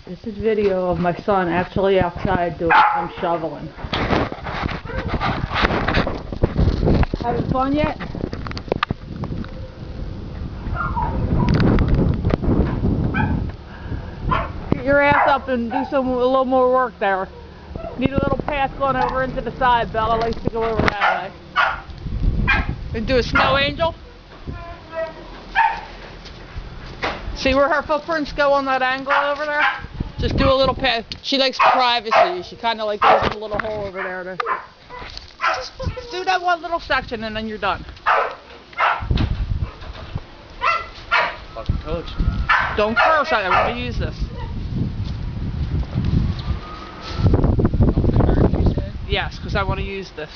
This is video of my son actually outside doing some shoveling. Having fun yet? Get your ass up and do a little more work there. Need a little path going over into the side. Bella likes to go over that way. And do a snow angel. See where her footprints go on that angle over there? Just do a little path. She likes privacy. She kind of like goes in a little hole over there. Just do that one little section and then you're done. Fucking coach. Don't curse. I want to use this. Yes, because I want to use this.